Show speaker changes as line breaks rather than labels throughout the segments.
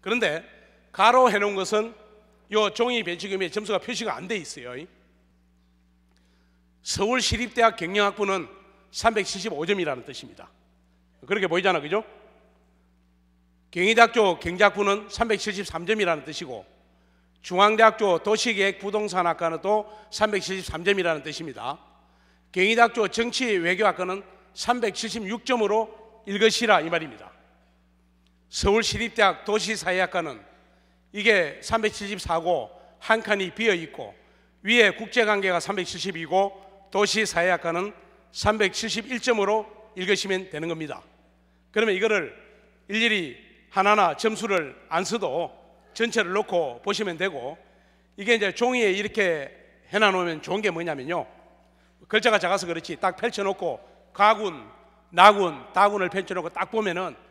그런데 가로 해놓은 것은 요 종이 배치금의 점수가 표시가 안 돼 있어요. 서울시립대학 경영학부는 375점이라는 뜻입니다. 그렇게 보이잖아, 그죠? 경희대학교 경제학부는 373점이라는 뜻이고, 중앙대학교 도시계획부동산학과는 또 373점이라는 뜻입니다. 경희대학교 정치외교학과는 376점으로 읽으시라 이 말입니다. 서울시립대학 도시사회학과는 이게 374고 한 칸이 비어있고, 위에 국제관계가 370이고 도시사회학과는 371점으로 읽으시면 되는 겁니다. 그러면 이거를 일일이 하나하나 점수를 안 써도 전체를 놓고 보시면 되고, 이게 이제 종이에 이렇게 해놔놓으면 좋은 게 뭐냐면요, 글자가 작아서 그렇지 딱 펼쳐놓고 가군, 나군, 다군을 펼쳐놓고 딱 보면은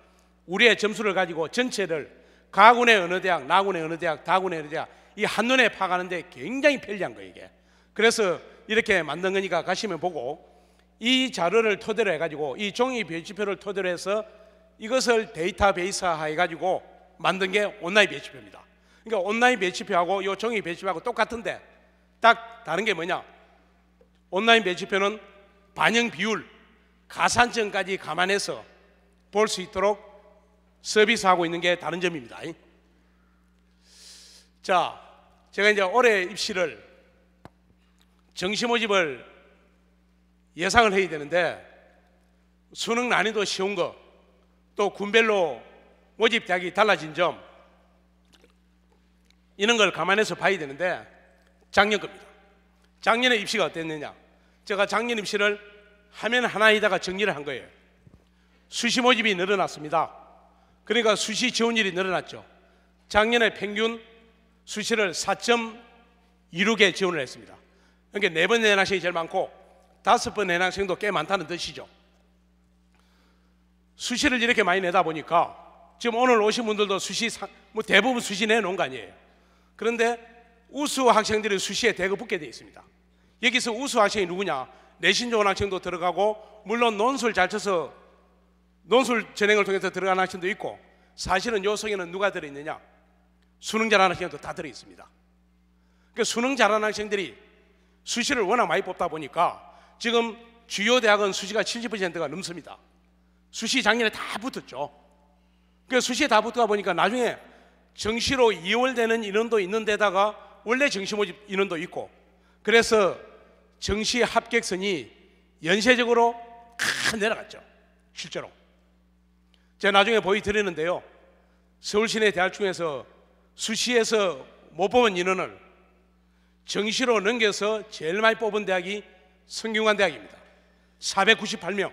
우리의 점수를 가지고 전체를 가군의 어느 대학, 나군의 어느 대학, 다군의 어느 대학 이 한눈에 파가는데 굉장히 편리한 거예요 이게. 그래서 이렇게 만든 거니까 가시면 보고, 이 자료를 토대로 해가지고 이 종이 배치표를 토대로 해서 이것을 데이터베이스화 해가지고 만든 게 온라인 배치표입니다. 그러니까 온라인 배치표하고 이 종이 배치표하고 똑같은데 딱 다른 게 뭐냐, 온라인 배치표는 반영 비율, 가산점까지 감안해서 볼 수 있도록 서비스하고 있는 게 다른 점입니다. 자, 제가 이제 올해 입시를 정시 모집을 예상을 해야 되는데, 수능 난이도 쉬운 거, 또 군별로 모집 대학이 달라진 점, 이런 걸 감안해서 봐야 되는데, 작년 겁니다. 작년에 입시가 어땠느냐, 제가 작년 입시를 화면 하나에다가 정리를 한 거예요. 수시 모집이 늘어났습니다. 그러니까 수시 지원율이 늘어났죠. 작년에 평균 수시를 4.26에 지원을 했습니다. 그러니까 4번 낸 학생이 제일 많고 5번 낸 학생도 꽤 많다는 뜻이죠. 수시를 이렇게 많이 내다 보니까 지금 오늘 오신 분들도 수시 뭐 대부분 수시 내놓은 거 아니에요. 그런데 우수 학생들이 수시에 대거 붙게 돼 있습니다. 여기서 우수 학생이 누구냐, 내신 좋은 학생도 들어가고, 물론 논술 잘 쳐서 논술 전형을 통해서 들어가는 학생도 있고, 사실은 요 속에는 누가 들어있느냐, 수능 잘하는 학생도 다 들어있습니다. 그러니까 수능 잘하는 학생들이 수시를 워낙 많이 뽑다 보니까 지금 주요 대학은 수시가 70%가 넘습니다. 수시 작년에 다 붙었죠. 그러니까 수시에 다 붙다 보니까 나중에 정시로 이월되는 인원도 있는 데다가 원래 정시 모집 인원도 있고, 그래서 정시 합격선이 연쇄적으로 다 내려갔죠. 실제로 제가 나중에 보여드리는데요, 서울시내 대학 중에서 수시에서 못 뽑은 인원을 정시로 넘겨서 제일 많이 뽑은 대학이 성균관 대학입니다. 498명.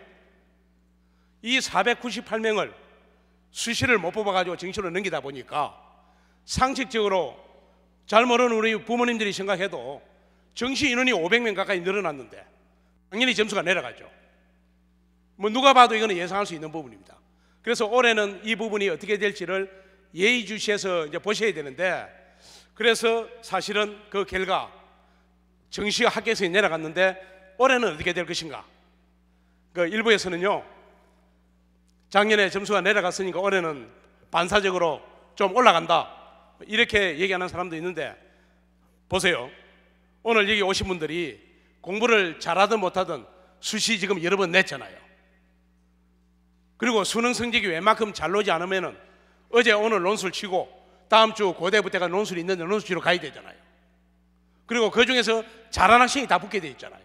이 498명을 수시를 못 뽑아가지고 정시로 넘기다 보니까 상식적으로 잘 모르는 우리 부모님들이 생각해도 정시 인원이 500명 가까이 늘어났는데 당연히 점수가 내려가죠. 뭐 누가 봐도 이거는 예상할 수 있는 부분입니다. 그래서 올해는 이 부분이 어떻게 될지를 예의주시해서 이제 보셔야 되는데, 그래서 사실은 그 결과 정시가 합격선이 내려갔는데 올해는 어떻게 될 것인가, 그 일부에서는요, 작년에 점수가 내려갔으니까 올해는 반사적으로 좀 올라간다 이렇게 얘기하는 사람도 있는데, 보세요. 오늘 여기 오신 분들이 공부를 잘하든 못하든 수시 지금 여러 번 냈잖아요. 그리고 수능 성적이 웬만큼 잘 나오지 않으면은 어제 오늘 논술 치고 다음 주 고대부터가 논술이 있는데 논술치러 가야 되잖아요. 그리고 그 중에서 잘하는 학생이 다 붙게 돼 있잖아요.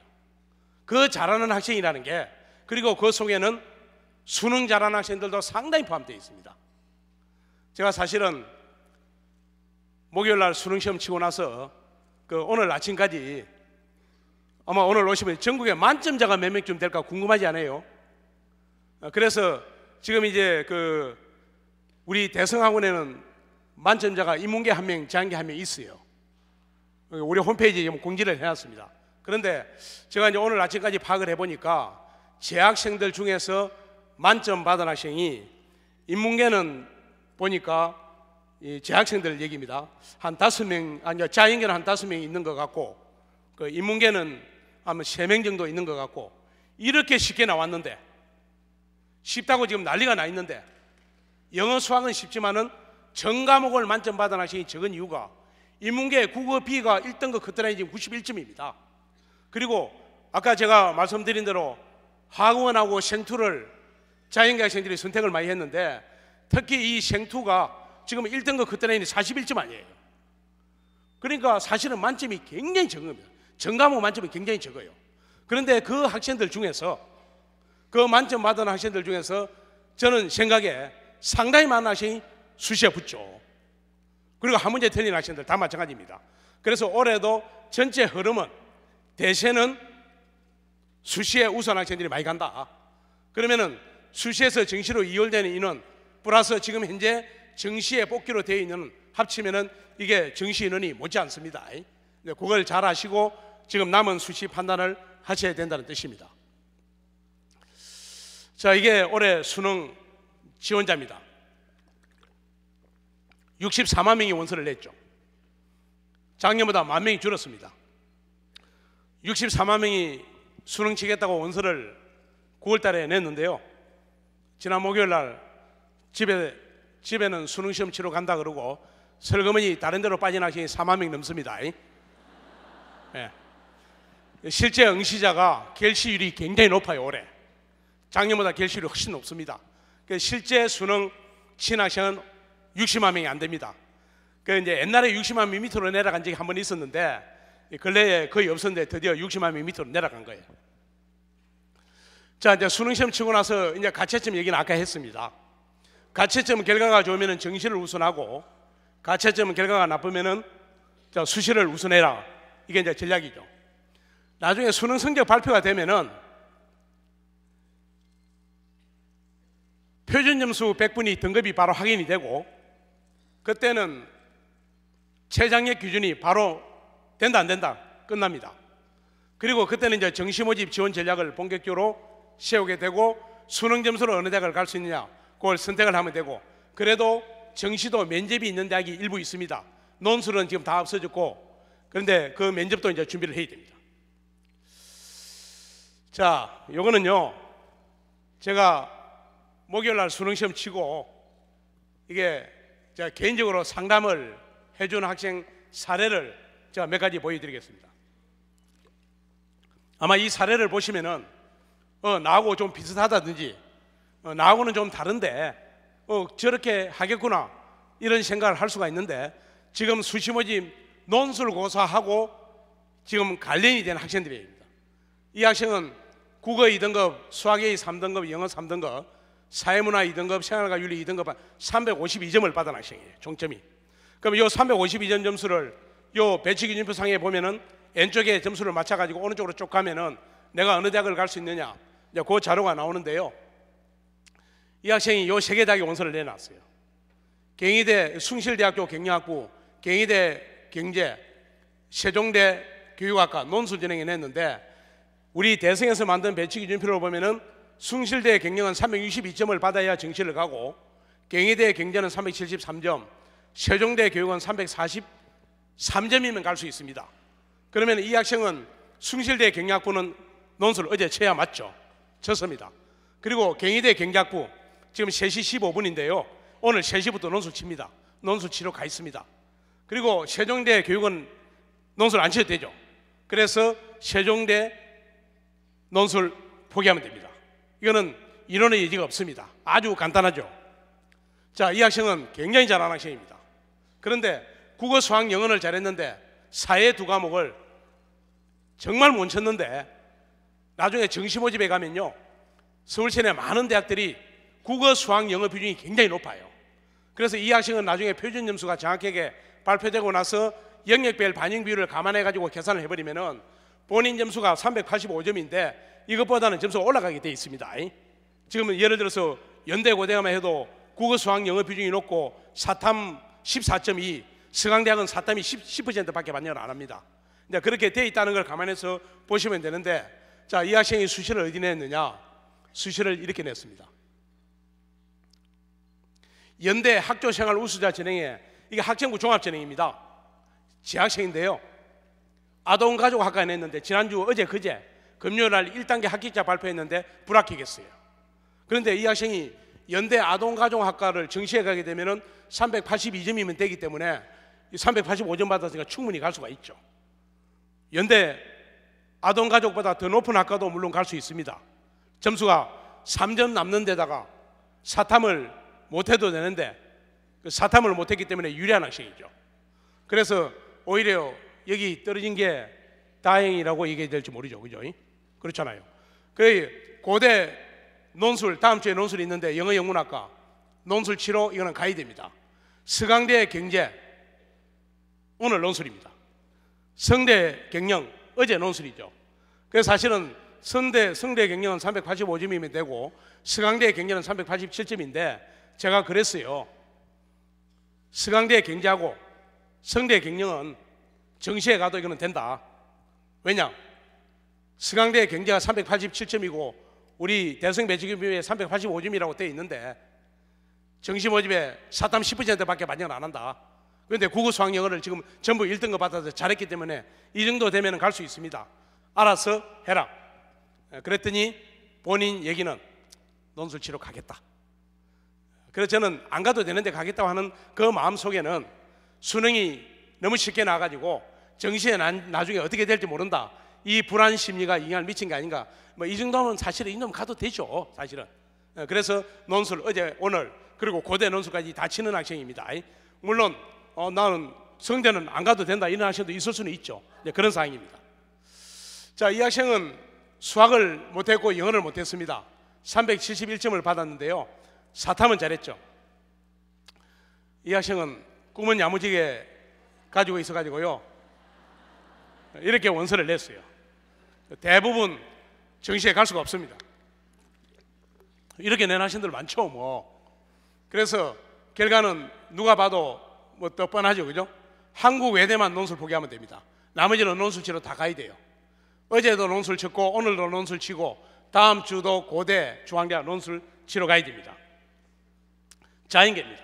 그 잘하는 학생이라는 게, 그리고 그 속에는 수능 잘하는 학생들도 상당히 포함되어 있습니다. 제가 사실은 목요일 날 수능 시험 치고 나서 그 오늘 아침까지 아마 오늘 오시면 전국에 만점자가 몇 명쯤 될까 궁금하지 않아요? 그래서 지금 이제 그 우리 대성학원에는 만점자가 인문계 1명, 자연계 1명 있어요. 우리 홈페이지에 공지를 해놨습니다. 그런데 제가 이제 오늘 아침까지 파악을 해보니까 재학생들 중에서 만점 받은 학생이, 인문계는 보니까 이 재학생들 얘기입니다. 한 5명, 아니요, 자연계는 한 5명 있는 것 같고, 그 인문계는 아마 3명 정도 있는 것 같고, 이렇게 쉽게 나왔는데, 쉽다고 지금 난리가 나 있는데, 영어 수학은 쉽지만은 전 과목을 만점 받은 학생이 적은 이유가 인문계 국어 B가 1등급 커트라인이 지금 91점입니다. 그리고 아까 제가 말씀드린 대로 학원하고 생투를 자연계 학생들이 선택을 많이 했는데 특히 이 생투가 지금 1등급 커트라인이 41점 아니에요. 그러니까 사실은 만점이 굉장히 적은 겁니다. 전 과목 만점이 굉장히 적어요. 그런데 그 학생들 중에서 그 만점 받은 학생들 중에서 저는 생각에 상당히 많은 학생이 수시에 붙죠. 그리고 한 문제 틀린 학생들 다 마찬가지입니다. 그래서 올해도 전체 흐름은 대세는 수시에 우수한 학생들이 많이 간다. 그러면은 수시에서 정시로 이월되는 인원 플러스 지금 현재 정시에 뽑기로 되어 있는 합치면은 이게 정시 인원이 못지 않습니다. 그걸 잘 아시고 지금 남은 수시 판단을 하셔야 된다는 뜻입니다. 자, 이게 올해 수능 지원자입니다. 64만 명이 원서를 냈죠. 작년보다 1만 명이 줄었습니다. 64만 명이 수능 치겠다고 원서를 9월 달에 냈는데요. 지난 목요일 날 집에는 수능 시험 치러 간다 그러고 설거머니 다른 데로 빠진 학생이 4만 명 넘습니다. 네. 실제 응시자가 결시율이 굉장히 높아요. 올해 작년보다 결시율이 훨씬 높습니다. 실제 수능 친 학생은 60만 명이 안 됩니다. 이제 옛날에 60만 명 밑으로 내려간 적이 한 번 있었는데 근래에 거의 없었는데 드디어 60만 명 밑으로 내려간 거예요. 자, 이제 수능 시험 치고 나서 이제 가채점 얘기는 아까 했습니다. 가채점 결과가 좋으면은 정시를 우선하고 가채점 결과가 나쁘면은 수시를 우선해라. 이게 이제 전략이죠. 나중에 수능 성적 발표가 되면은 표준 점수 100분이 등급이 바로 확인이 되고 그때는 최장력 기준이 바로 된다 안 된다 끝납니다. 그리고 그때는 이제 정시 모집 지원 전략을 본격적으로 세우게 되고 수능 점수로 어느 대학을 갈 수 있느냐 그걸 선택을 하면 되고 그래도 정시도 면접이 있는 대학이 일부 있습니다. 논술은 지금 다 없어졌고 그런데 그 면접도 이제 준비를 해야 됩니다. 자, 요거는요 제가 목요일 날 수능 시험 치고 이게 제가 개인적으로 상담을 해준 학생 사례를 제가 몇 가지 보여드리겠습니다. 아마 이 사례를 보시면은 나하고 좀 비슷하다든지 나하고는 좀 다른데 저렇게 하겠구나 이런 생각을 할 수가 있는데 지금 수시 모집 논술고사하고 지금 관련이 된 학생들입니다. 이 학생은 국어 2등급, 수학 A 3등급, 영어 3등급, 사회문화 2등급, 생활과 윤리 2등급 352점을 받은 학생이에요. 종점이. 그럼 이 352점 점수를 이 배치기준표상에 보면은 왼쪽에 점수를 맞춰가지고 오른쪽으로 쭉 가면은 내가 어느 대학을 갈 수 있느냐 이제 그 자료가 나오는데요. 이 학생이 이 세 개 대학에 원서를 내놨어요. 경희대 숭실대학교 경영학부, 경희대 경제, 세종대 교육학과 논술 진행해 냈는데 우리 대성에서 만든 배치기준표를 보면은 숭실대 경영은 362점을 받아야 정시를 가고 경희대 경제는 373점, 세종대 교육은 343점이면 갈 수 있습니다. 그러면 이 학생은 숭실대 경영학부는 논술 어제 쳐야 맞죠? 쳤습니다. 그리고 경희대 경제학부 지금 3시 15분인데요 오늘 3시부터 논술 칩니다. 논술 치러 가 있습니다. 그리고 세종대 교육은 논술 안 쳐도 되죠. 그래서 세종대 논술 포기하면 됩니다. 이거는 이론의 여지가 없습니다. 아주 간단하죠. 자, 이 학생은 굉장히 잘하는 학생입니다. 그런데 국어, 수학, 영어를 잘했는데 사회 두 과목을 정말 못 쳤는데 나중에 정시 모집에 가면요 서울시 내 많은 대학들이 국어, 수학, 영어 비중이 굉장히 높아요. 그래서 이 학생은 나중에 표준 점수가 정확하게 발표되고 나서 영역별 반영 비율을 감안해 가지고 계산을 해버리면은 본인 점수가 385점인데 이것보다는 점수가 올라가게 돼 있습니다. 지금 예를 들어서 연대 고대가만 해도 국어, 수학, 영어 비중이 높고 사탐 14.2, 서강대학은 사탐이 10%밖에 반영을 안 합니다. 이제 그렇게 돼 있다는 걸 감안해서 보시면 되는데 자, 이 학생이 수시를 어디 냈느냐? 수시를 이렇게 냈습니다. 연대 학교생활 우수자 진행에 이게 학생부 종합진행입니다. 재학생인데요. 아동가족학과에 냈는데 지난주 어제 그제 금요일 날 1단계 합격자 발표했는데 불합격했어요. 그런데 이 학생이 연대 아동가족학과를 정시에 가게 되면은 382점이면 되기 때문에 385점 받았으니까 충분히 갈 수가 있죠. 연대 아동가족보다 더 높은 학과도 물론 갈 수 있습니다. 점수가 3점 남는 데다가 사탐을 못해도 되는데 그 사탐을 못했기 때문에 유리한 학생이죠. 그래서 오히려 여기 떨어진 게 다행이라고 얘기해야 될지 모르죠. 그죠? 그렇잖아요. 그 고대 논술, 다음 주에 논술이 있는데 영어 영문학과 논술 치러 이거는 가야 됩니다. 서강대 경제 오늘 논술입니다. 성대 경영 어제 논술이죠. 그래서 사실은 성대 경영은 385점이면 되고 서강대 경제는 387점인데 제가 그랬어요. 서강대 경제하고 성대 경영은 정시에 가도 이거는 된다. 왜냐? 서강대 경제가 387점이고 우리 대성 매직비에 385점이라고 되어 있는데 정시 모집에 사탐 10%밖에 반영을 안 한다. 그런데 국어 수학 영어를 지금 전부 1등급 받아서 잘했기 때문에 이 정도 되면 갈 수 있습니다. 알아서 해라. 그랬더니 본인 얘기는 논술 치러 가겠다. 그래서 저는 안 가도 되는데 가겠다고 하는 그 마음 속에는 수능이 너무 쉽게 나가지고 정시에 나중에 어떻게 될지 모른다. 이 불안 심리가 영향을 미친 게 아닌가. 뭐 이 정도면 사실은 이 정도면 가도 되죠. 사실은. 그래서 논술 어제 오늘 그리고 고대 논술까지 다 치는 학생입니다. 물론 나는 성대는 안 가도 된다 이런 학생도 있을 수는 있죠. 그런 상황입니다. 자, 이 학생은 수학을 못했고 영어를 못했습니다. 371점을 받았는데요. 사탐은 잘했죠. 이 학생은 꿈은 야무지게 가지고 있어가지고요. 이렇게 원서를 냈어요. 대부분 정시에 갈 수가 없습니다. 이렇게 낸 학생들 많죠, 뭐. 그래서 결과는 누가 봐도 뭐 더 뻔하죠, 그죠? 한국 외대만 논술 포기하면 됩니다. 나머지는 논술 치러 다 가야 돼요. 어제도 논술 쳤고 오늘도 논술 치고 다음 주도 고대 중앙대학 논술 치러 가야 됩니다. 자연계입니다.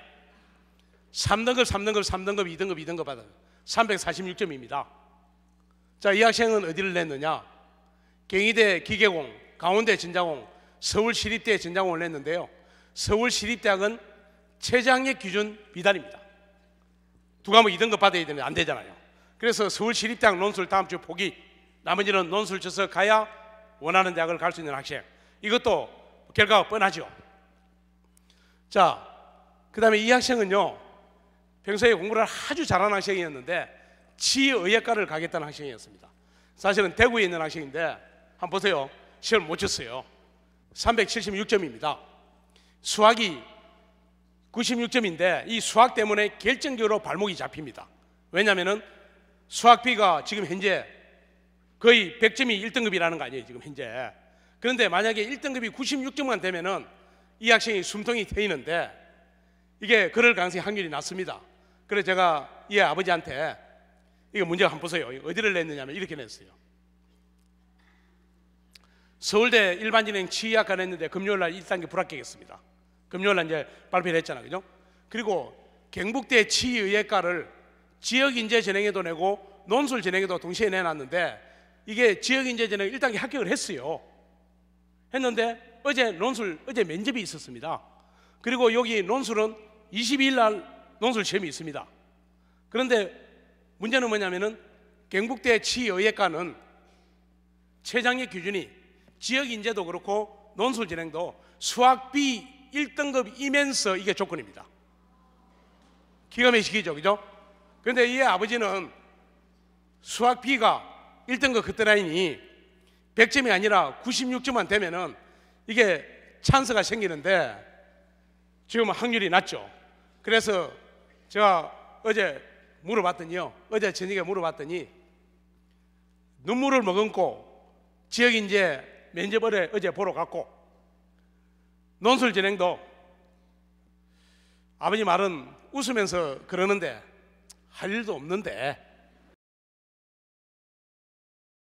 3등급, 2등급 받아요. 346점입니다. 자, 이 학생은 어디를 냈느냐? 경희대 기계공, 강원대 전자공, 서울시립대 전자공을 냈는데요. 서울시립대학은 최저학력 기준 비단입니다. 두 과목 2등급 받아야 되면 안 되잖아요. 그래서 서울시립대학 논술 다음 주 포기, 나머지는 논술 쳐서 가야 원하는 대학을 갈 수 있는 학생. 이것도 결과가 뻔하죠. 자, 그 다음에 이 학생은요, 평소에 공부를 아주 잘하는 학생이었는데 치의학과를 가겠다는 학생이었습니다. 사실은 대구에 있는 학생인데 한번 보세요. 시험을 못 쳤어요. 376점입니다. 수학이 96점인데 이 수학 때문에 결정적으로 발목이 잡힙니다. 왜냐하면 수학비가 지금 현재 거의 100점이 1등급이라는 거 아니에요, 지금 현재. 그런데 만약에 1등급이 96점만 되면은 이 학생이 숨통이 트이는데 이게 그럴 가능성이 확률이 낮습니다. 그래서 제가 이 아버지한테 이거 문제가 한번 보세요. 어디를 냈느냐면 이렇게 냈어요. 서울대 일반진행 치의학과 냈는데 금요일날 1단계 불합격했습니다. 금요일날 이제 발표를 했잖아요, 그죠? 그리고 경북대 치의학과를 지역인재 전형에도 내고 논술 전형에도 동시에 내놨는데 이게 지역인재 전형 1단계 합격을 했어요. 했는데 어제 면접이 있었습니다. 그리고 여기 논술은 22일 날 논술 시험이 있습니다. 그런데 문제는 뭐냐면은 경북대 치의학과는 최장력 기준이 지역인재도 그렇고 논술 진행도 수학비 1등급이면서 이게 조건입니다. 기가 막히죠, 그죠? 그런데 이 아버지는 수학비가 1등급 그때라인이 100점이 아니라 96점만 되면은 이게 찬스가 생기는데 지금 확률이 낮죠. 그래서 제가 어제 저녁에 물어봤더니 눈물을 머금고 지역인재 면접을 어제 보러 갔고 논술 진행도 아버지 말은 웃으면서 그러는데 할 일도 없는데